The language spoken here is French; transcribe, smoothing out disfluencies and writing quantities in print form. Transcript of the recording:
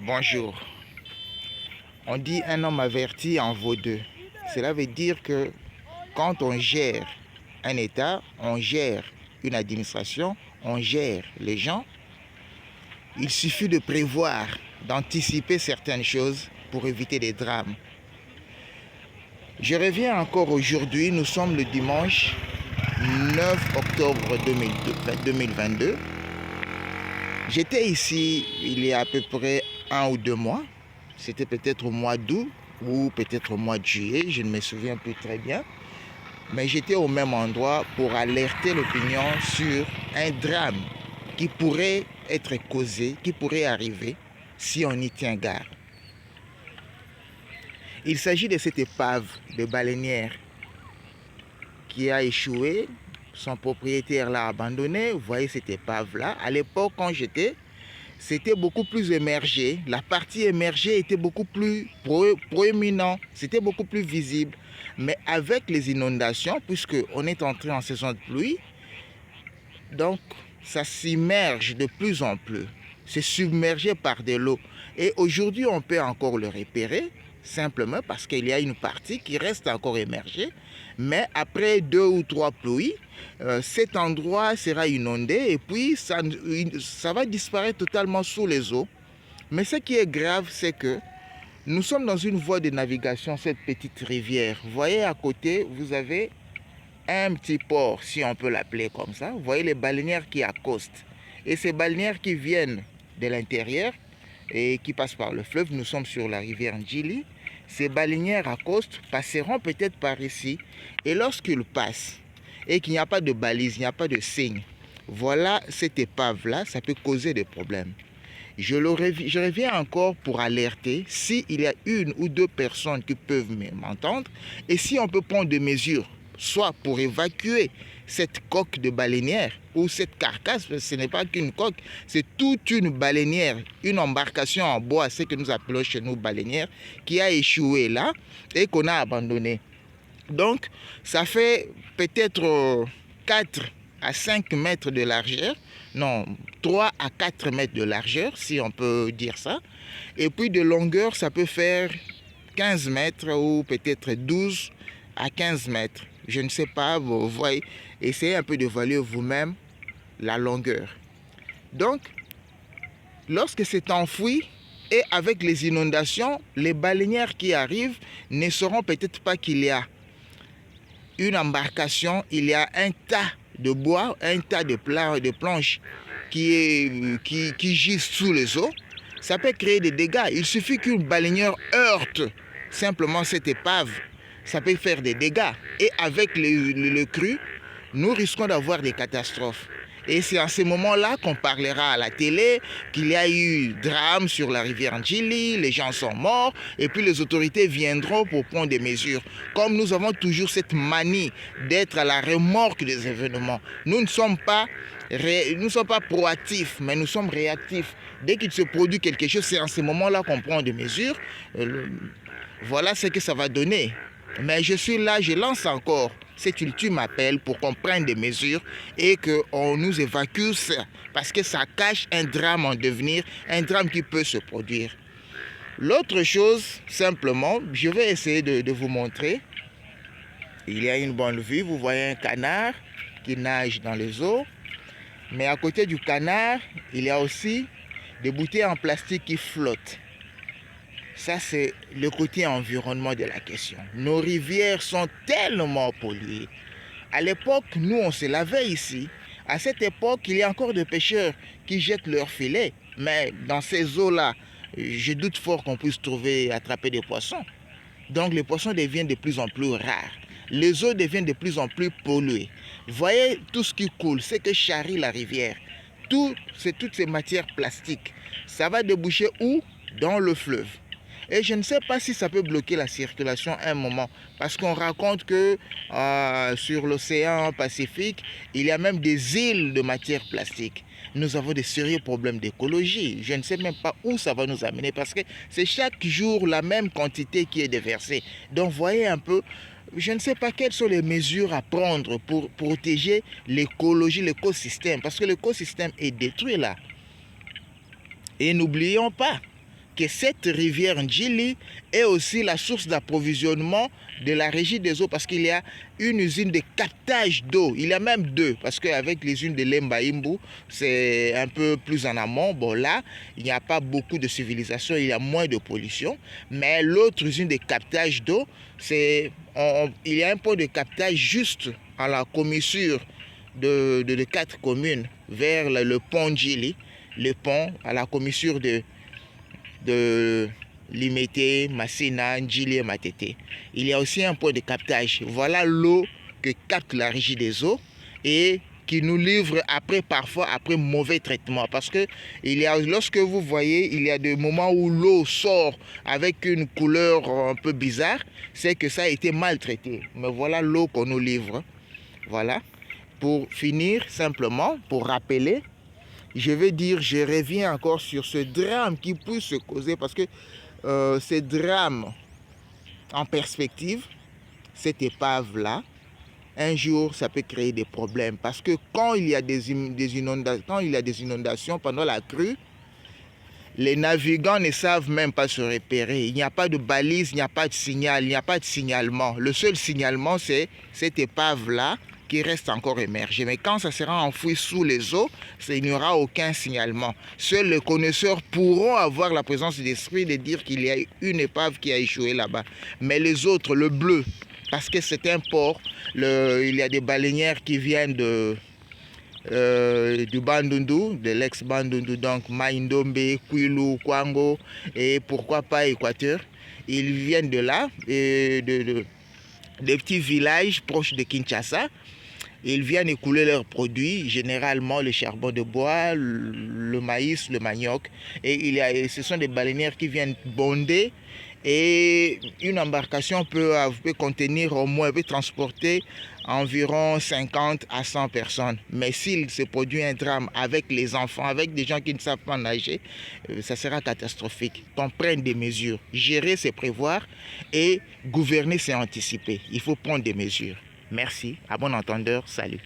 Bonjour. On dit un homme averti en vaut deux. Cela veut dire que quand on gère un État, on gère une administration, on gère les gens, il suffit de prévoir, d'anticiper certaines choses pour éviter des drames. Je reviens encore aujourd'hui, nous sommes le dimanche 9 octobre 2022. J'étais ici il y a à peu près 1 ou 2 mois. C'était peut-être au mois d'août ou peut-être au mois de juillet, je ne me souviens plus très bien. Mais j'étais au même endroit pour alerter l'opinion sur un drame qui pourrait être causé, qui pourrait arriver si on y tient garde. Il s'agit de cette épave de baleinière qui a échoué. Son propriétaire l'a abandonné. Vous voyez cette épave-là. À l'époque, quand j'étais, c'était beaucoup plus émergé. La partie émergée était beaucoup plus proéminente. C'était beaucoup plus visible. Mais avec les inondations, puisqu'on est entré en saison de pluie, donc ça s'immerge de plus en plus. C'est submergé par de l'eau. Et aujourd'hui, on peut encore le repérer, simplement parce qu'il y a une partie qui reste encore émergée. Mais après 2 ou 3 pluies, cet endroit sera inondé et puis ça va disparaître totalement sous les eaux. Mais ce qui est grave, c'est que nous sommes dans une voie de navigation, cette petite rivière. Vous voyez à côté, vous avez un petit port, si on peut l'appeler comme ça. Vous voyez les baleinières qui accostent. Et ces baleinières qui viennent de l'intérieur et qui passent par le fleuve, nous sommes sur la rivière Njili. Ces baleinières accostent, passeront peut-être par ici. Et lorsqu'ils passent, et qu'il n'y a pas de balise, il n'y a pas de signe, voilà cette épave-là, ça peut causer des problèmes. Je reviens encore pour alerter s'il y a 1 ou 2 personnes qui peuvent m'entendre et si on peut prendre des mesures, soit pour évacuer cette coque de baleinière ou cette carcasse, ce n'est pas qu'une coque, c'est toute une baleinière, une embarcation en bois, ce que nous appelons chez nous baleinière, qui a échoué là et qu'on a abandonné. Donc, ça fait peut-être 4 à 5 mètres de largeur, non, 3 à 4 mètres de largeur, si on peut dire ça. Et puis de longueur, ça peut faire 15 mètres ou peut-être 12 à 15 mètres. Je ne sais pas, vous voyez, essayez un peu d'évaluer vous-même la longueur. Donc, lorsque c'est enfoui, et avec les inondations, les baleinières qui arrivent ne sauront peut-être pas qu'il y a une embarcation, il y a un tas de bois, un tas de planches qui gisent sous les eaux. Ça peut créer des dégâts. Il suffit qu'une baleinière heurte simplement cette épave. Ça peut faire des dégâts. Et avec le cru, nous risquons d'avoir des catastrophes. Et c'est à ce moment-là qu'on parlera à la télé qu'il y a eu drame sur la rivière Njili, les gens sont morts, et puis les autorités viendront pour prendre des mesures. Comme nous avons toujours cette manie d'être à la remorque des événements, nous ne sommes pas proactifs, mais nous sommes réactifs. Dès qu'il se produit quelque chose, c'est à ce moment-là qu'on prend des mesures. Voilà ce que ça va donner. Mais je suis là, je lance encore cet ultime appel pour qu'on prenne des mesures et qu'on nous évacue ça, parce que ça cache un drame en devenir, un drame qui peut se produire. L'autre chose, simplement, je vais essayer de vous montrer. Il y a une bonne vue, vous voyez un canard qui nage dans les eaux, mais à côté du canard, il y a aussi des bouteilles en plastique qui flottent. Ça, c'est le côté environnement de la question. Nos rivières sont tellement polluées. À l'époque, nous, on se lavait ici. À cette époque, il y a encore des pêcheurs qui jettent leurs filets. Mais dans ces eaux-là, je doute fort qu'on puisse attraper des poissons. Donc, les poissons deviennent de plus en plus rares. Les eaux deviennent de plus en plus polluées. Voyez tout ce qui coule, c'est que charrie la rivière. C'est toutes ces matières plastiques. Ça va déboucher où? Dans le fleuve. Et je ne sais pas si ça peut bloquer la circulation à un moment, parce qu'on raconte que sur l'océan Pacifique, il y a même des îles de matière plastique. Nous avons des sérieux problèmes d'écologie. Je ne sais même pas où ça va nous amener, parce que c'est chaque jour la même quantité qui est déversée. Donc voyez un peu, je ne sais pas quelles sont les mesures à prendre pour protéger l'écologie, l'écosystème, parce que l'écosystème est détruit là. Et n'oublions pas que cette rivière Ndjili est aussi la source d'approvisionnement de la régie des eaux, parce qu'il y a une usine de captage d'eau. Il y a même deux, parce qu'avec les unes de Lemba-Imbu, c'est un peu plus en amont. Bon, là, il n'y a pas beaucoup de civilisation, il y a moins de pollution. Mais l'autre usine de captage d'eau, il y a un point de captage juste à la commissure de 4 communes vers le pont Ndjili, le pont à la commissure de Limete, Massina, Ndjili et Matete. Il y a aussi un point de captage. Voilà l'eau que capte la régie des eaux et qui nous livre parfois après mauvais traitement. Parce que lorsque vous voyez, il y a des moments où l'eau sort avec une couleur un peu bizarre, c'est que ça a été maltraité. Mais voilà l'eau qu'on nous livre. Voilà. Pour finir, simplement, pour rappeler, je reviens encore sur ce drame qui peut se causer, parce que ce drame en perspective, cette épave-là, un jour, ça peut créer des problèmes. Parce que quand il y a des inondations pendant la crue, les navigants ne savent même pas se repérer. Il n'y a pas de balise, il n'y a pas de signal, il n'y a pas de signalement. Le seul signalement, c'est cette épave-là qui reste encore émergée. Mais quand ça sera enfoui sous les eaux, il n'y aura aucun signalement. Seuls les connaisseurs pourront avoir la présence d'esprit de dire qu'il y a une épave qui a échoué là-bas. Mais les autres, le bleu, parce que c'est un port, il y a des baleinières qui viennent du Bandundu, de l'ex-Bandundu, donc Maindombe, Kwilu, Kwango et pourquoi pas Équateur. Ils viennent de là, des petits villages proches de Kinshasa. Ils viennent écouler leurs produits, généralement le charbon de bois, le maïs, le manioc. Et ce sont des baleinières qui viennent bonder. Et une embarcation peut contenir au moins, peut transporter environ 50 à 100 personnes. Mais s'il se produit un drame avec les enfants, avec des gens qui ne savent pas nager, ça sera catastrophique. Donc prendre des mesures. Gérer, c'est prévoir, et gouverner, c'est anticiper. Il faut prendre des mesures. Merci, à bon entendeur, salut.